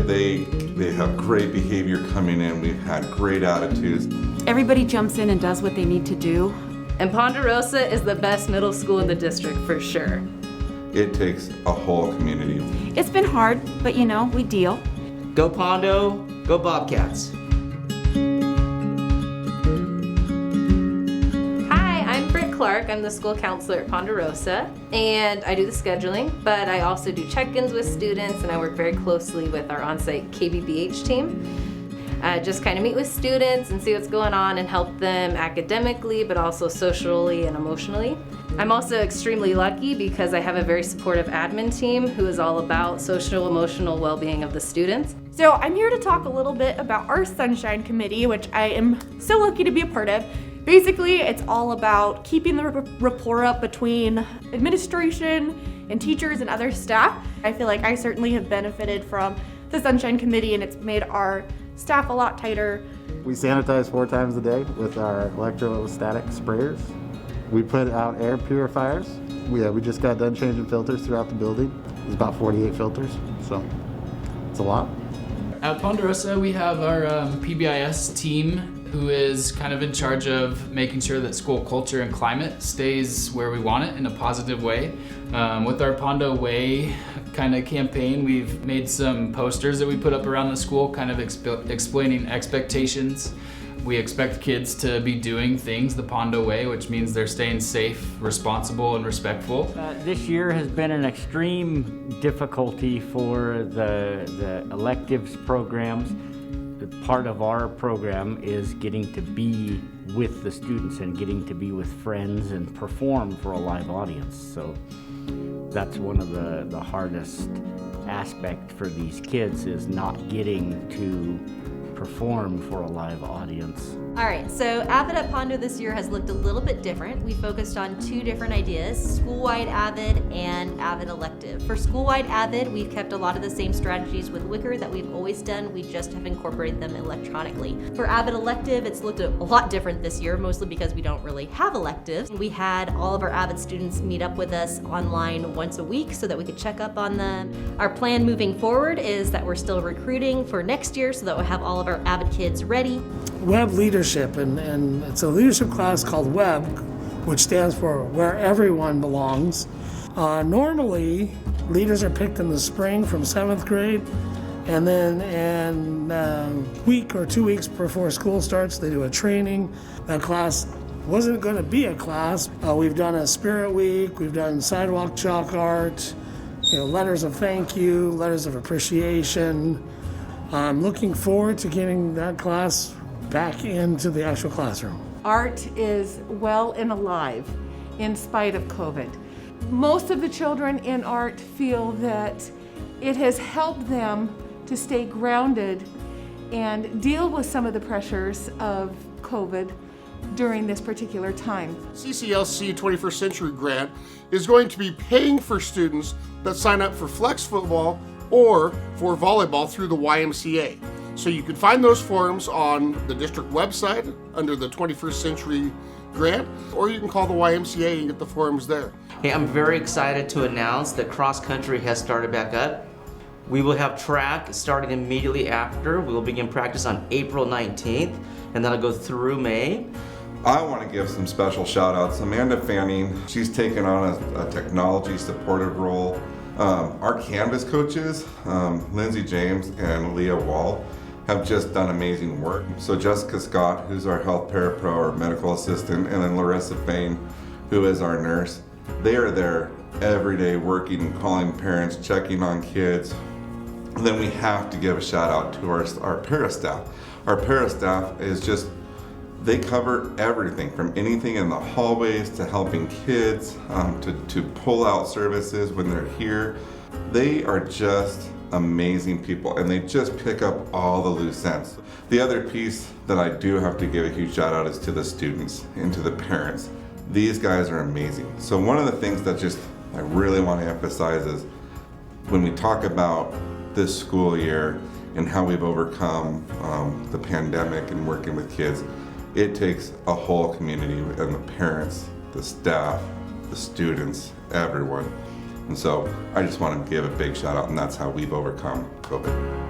They have great behavior coming in. We've had great attitudes. Everybody jumps in and does what they need to do. And Ponderosa is the best middle school in the district for sure. It takes a whole community. It's been hard, but we deal. Go Pondo, go Bobcats. Clark. I'm the school counselor at Ponderosa, and I do the scheduling, but I also do check-ins with students, and I work very closely with our on-site KBBH team. Just kind of meet with students and see what's going on and help them academically, but also socially and emotionally. I'm also extremely lucky because I have a very supportive admin team who is all about social, emotional well-being of the students. So I'm here to talk a little bit about our Sunshine Committee, which I am so lucky to be a part of. Basically, it's all about keeping the rapport up between administration and teachers and other staff. I feel like I certainly have benefited from the Sunshine Committee, and it's made our staff a lot tighter. We sanitize 4 times a day with our electrostatic sprayers. We put out air purifiers. We just got done changing filters throughout the building. There's about 48 filters, so it's a lot. At Ponderosa, we have our PBIS team who is kind of in charge of making sure that school culture and climate stays where we want it in a positive way. With our Pondo Way kind of campaign, we've made some posters that we put up around the school kind of explaining expectations. We expect kids to be doing things the Pondo Way, which means they're staying safe, responsible, and respectful. This year has been an extreme difficulty for the electives programs. Part of our program is getting to be with the students and getting to be with friends and perform for a live audience. So that's one of the hardest aspect for these kids, is not getting to perform for a live audience. All right, so Avid at Pondo this year has looked a little bit different. We focused on 2 different ideas, school-wide Avid and Avid elective. For school-wide Avid, we've kept a lot of the same strategies with Wicker that we've always done. We just have incorporated them electronically. For Avid elective, it's looked a lot different this year, mostly because we don't really have electives. We had all of our Avid students meet up with us online once a week so that we could check up on them. Our plan moving forward is that we're still recruiting for next year so that we'll have all of our Avid kids ready. Web leadership, and it's a leadership class called WEB, which stands for Where Everyone Belongs. Normally, leaders are picked in the spring from 7th grade, and then in a week or 2 weeks before school starts, they do a training. That class wasn't going to be a class. We've done a spirit week, we've done sidewalk chalk art, letters of thank you, letters of appreciation. I'm looking forward to getting that class back into the actual classroom. Art is well and alive in spite of COVID. Most of the children in art feel that it has helped them to stay grounded and deal with some of the pressures of COVID during this particular time. CCLC 21st Century Grant is going to be paying for students that sign up for flex football or for volleyball through the YMCA. So you can find those forms on the district website under the 21st Century Grant, or you can call the YMCA and get the forms there. Hey, I'm very excited to announce that cross country has started back up. We will have track starting immediately after. We will begin practice on April 19th, and that'll go through May. I want to give some special shout outs. Amanda Fanning, she's taken on a technology supportive role. Our Canvas coaches, Lindsay James and Leah Wall, have just done amazing work. So Jessica Scott, who's our health parapro or medical assistant, and then Larissa Fain, who is our nurse, they are there every day working and calling parents, checking on kids. And then we have to give a shout out to our para staff. Our para staff is just, they cover everything from anything in the hallways to helping kids, to pull out services when they're here. They are just amazing people, and they just pick up all the loose ends. The other piece that I do have to give a huge shout out is to the students and to the parents. These guys are amazing. So one of the things that I really want to emphasize is when we talk about this school year and how we've overcome the pandemic and working with kids, it takes a whole community, and the parents, the staff, the students, everyone. And so I just want to give a big shout out, and that's how we've overcome COVID.